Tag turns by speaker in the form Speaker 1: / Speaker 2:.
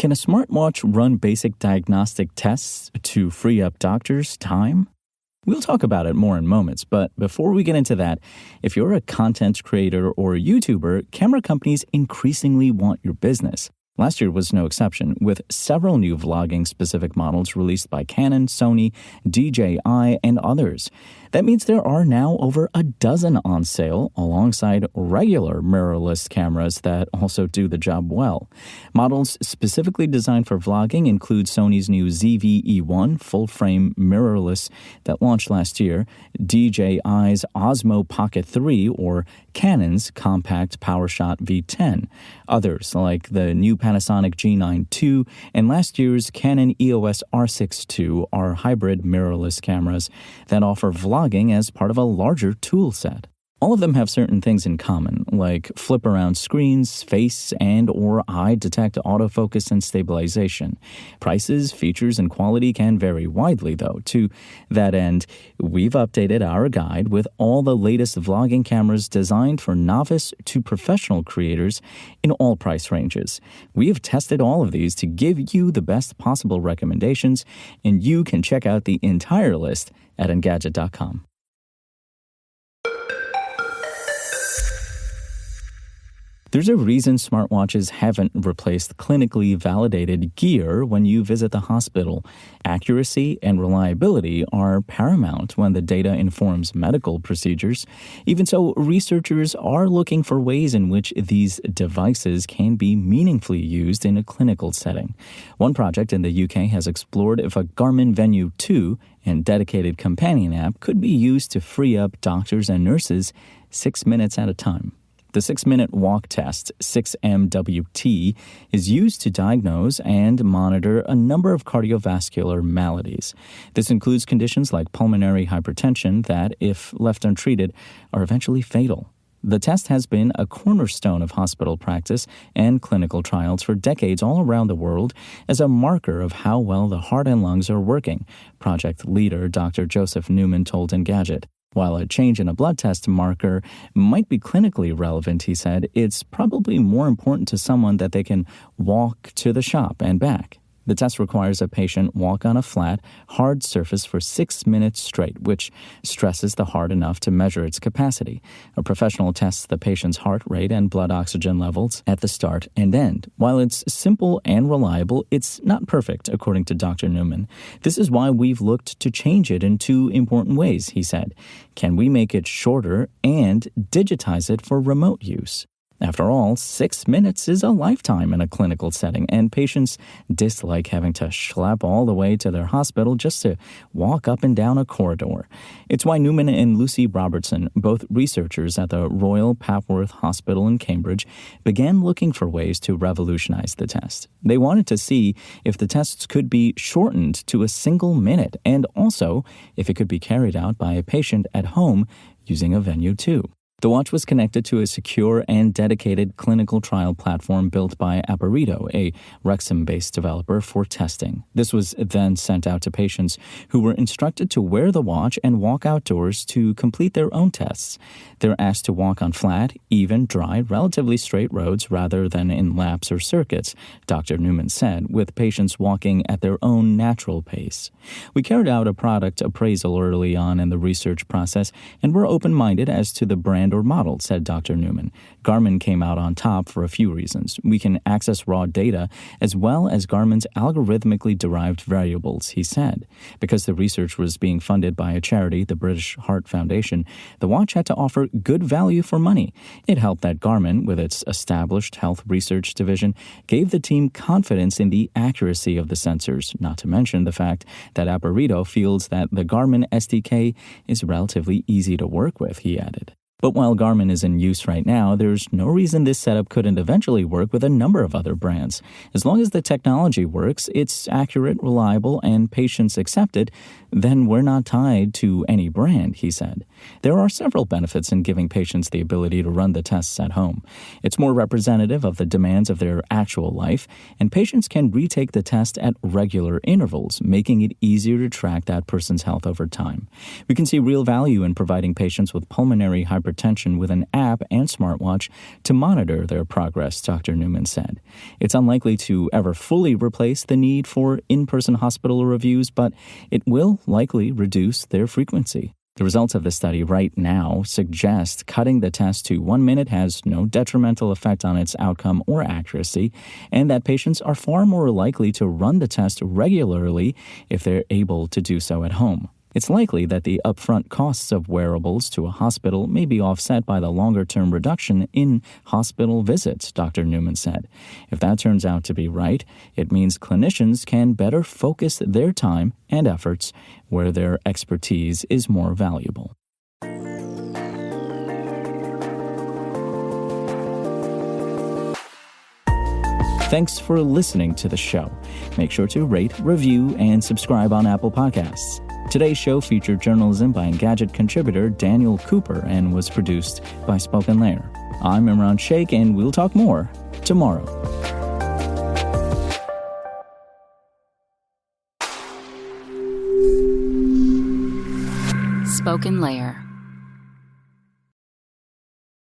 Speaker 1: Can a smartwatch run basic diagnostic tests to free up doctors' time? We'll talk about it more in moments, but before we get into that, if you're a content creator or a YouTuber, camera companies increasingly want your business. Last year was no exception, with several new vlogging-specific models released by Canon, Sony, DJI, and others. That means there are now over a dozen on sale, alongside regular mirrorless cameras that also do the job well. Models specifically designed for vlogging include Sony's new ZV-E1 full-frame mirrorless that launched last year, DJI's Osmo Pocket 3, or Canon's compact PowerShot V10. Others, like the new Panasonic G9 II and last year's Canon EOS R6 II, are hybrid mirrorless cameras that offer vlogging as part of a larger tool set. All of them have certain things in common, like flip-around screens, face and or eye detect autofocus and stabilization. Prices, features, and quality can vary widely, though. To that end, we've updated our guide with all the latest vlogging cameras designed for novice to professional creators in all price ranges. We have tested all of these to give you the best possible recommendations, and you can check out the entire list at Engadget.com. There's a reason smartwatches haven't replaced clinically validated gear when you visit the hospital. Accuracy and reliability are paramount when the data informs medical procedures. Even so, researchers are looking for ways in which these devices can be meaningfully used in a clinical setting. One project in the UK has explored if a Garmin Venue 2 and dedicated companion app could be used to free up doctors and nurses 6 minutes at a time. The 6-minute walk test, 6MWT, is used to diagnose and monitor a number of cardiovascular maladies. This includes conditions like pulmonary hypertension that, if left untreated, are eventually fatal. The test has been a cornerstone of hospital practice and clinical trials for decades all around the world as a marker of how well the heart and lungs are working, project leader Dr. Joseph Newman told Engadget. While a change in a blood test marker might be clinically relevant, he said, it's probably more important to someone that they can walk to the shop and back. The test requires a patient walk on a flat, hard surface for 6 minutes straight, which stresses the heart enough to measure its capacity. A professional tests the patient's heart rate and blood oxygen levels at the start and end. While it's simple and reliable, it's not perfect, according to Dr. Newman. This is why we've looked to change it in two important ways, he said. Can we make it shorter and digitize it for remote use? After all, 6 minutes is a lifetime in a clinical setting, and patients dislike having to schlep all the way to their hospital just to walk up and down a corridor. It's why Newman and Lucy Robertson, both researchers at the Royal Papworth Hospital in Cambridge, began looking for ways to revolutionize the test. They wanted to see if the tests could be shortened to a single minute, and also if it could be carried out by a patient at home using a Venue 2. The watch was connected to a secure and dedicated clinical trial platform built by Apparito, a Wrexham-based developer, for testing. This was then sent out to patients who were instructed to wear the watch and walk outdoors to complete their own tests. They're asked to walk on flat, even, dry, relatively straight roads rather than in laps or circuits, Dr. Newman said, with patients walking at their own natural pace. We carried out a product appraisal early on in the research process, and we're open-minded as to the brand or model, said Dr. Newman. Garmin came out on top for a few reasons. We can access raw data as well as Garmin's algorithmically derived variables, he said. Because the research was being funded by a charity, the British Heart Foundation, the watch had to offer good value for money. It helped that Garmin, with its established health research division, gave the team confidence in the accuracy of the sensors, not to mention the fact that Apparito feels that the Garmin SDK is relatively easy to work with, he added. But while Garmin is in use right now, there's no reason this setup couldn't eventually work with a number of other brands. As long as the technology works, it's accurate, reliable, and patients accept it, then we're not tied to any brand, he said. There are several benefits in giving patients the ability to run the tests at home. It's more representative of the demands of their actual life, and patients can retake the test at regular intervals, making it easier to track that person's health over time. We can see real value in providing patients with pulmonary hypertension hypertension with an app and smartwatch to monitor their progress, Dr. Newman said. It's unlikely to ever fully replace the need for in-person hospital reviews, but it will likely reduce their frequency. The results of the study right now suggest cutting the test to 1 minute has no detrimental effect on its outcome or accuracy, and that patients are far more likely to run the test regularly if they're able to do so at home. It's likely that the upfront costs of wearables to a hospital may be offset by the longer-term reduction in hospital visits, Dr. Newman said. If that turns out to be right, it means clinicians can better focus their time and efforts where their expertise is more valuable. Thanks for listening to the show. Make sure to rate, review, and subscribe on Apple Podcasts. Today's show featured journalism by Engadget contributor Daniel Cooper and was produced by Spoken Layer. I'm Imran Sheikh, and we'll talk more tomorrow.
Speaker 2: Spoken Layer.